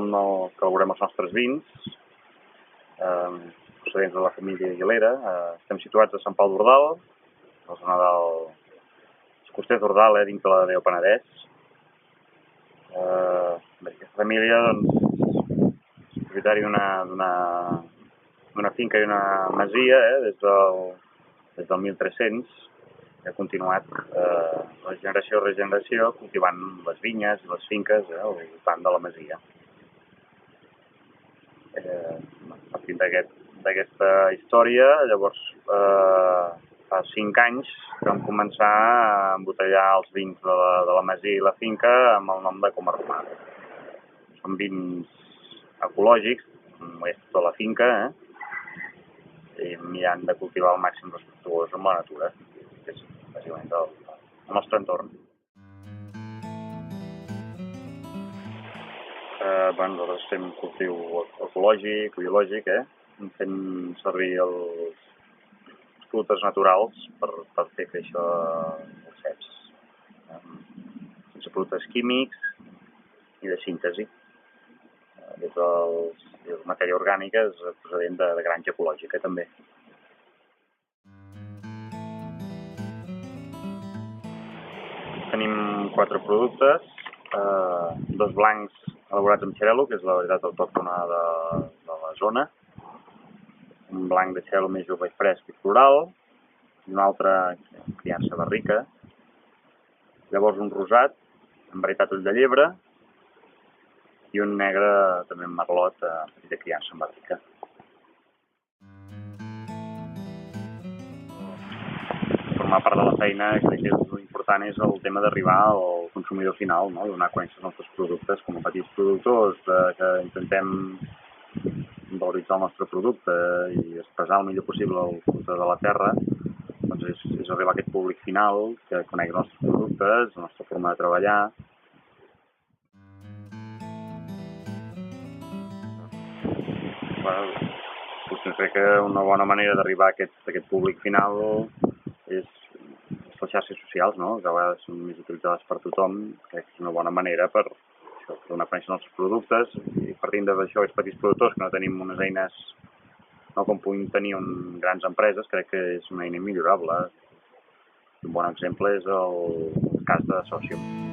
nom que elaborem els nostres vins, procedents de la família Aguilera. Estem situats a Sant Pau d'Ordal, a la zona dels Costers d'Ordal, dins de la Déu Penedès. Aquesta família és propietari d'una finca i una masia des del 1300, que ha continuat de generació a generació cultivant les vinyes i les finques al voltant de la masia. Partint d'aquesta història, llavors fa 5 anys que vam començar a embotellar els vins de la masia i la finca amb el nom de Coma Romà. Són vins ecològics, és tota la finca, i mirant de cultivar al màxim respectuós amb la natura, que és bàsicament el nostre entorn. Nosaltres fem cultiu ecològic, biològic, fem servir els productes naturals per fer créixer els ceps, sense productes químics i de síntesi. Des de la matèria orgànica és procedent de granja ecològica, també. Tenim 4 productes, 2 blancs elaborats amb xarel·lo, que és la varietat autòctona de la zona, un blanc de xarel·lo més jove i fresc i floral, i un altre criança barrica, llavors un rosat amb varietat ull de llebre i un negre també amb merlot de criança amb barrica. Formar part de la feina, crec que és important és el tema d'arribar al consumidor final, donar a conèixer els nostres productes com a petits productors, que intentem valoritzar el nostre producte i expressar el millor possible el producte de la terra. Doncs és arribar a aquest públic final que conegui els nostres productes, la nostra forma de treballar. Potser crec que una bona manera d'arribar a aquest públic final és les xarxes socials, que a vegades són més utilitzades per tothom. Crec que és una bona manera per donar a conèixer els nostres productes, i partint d'això, els petits productors que no tenim unes eines com puguin tenir grans empreses, crec que és una eina immillorable. Un bon exemple és el cas de Socium.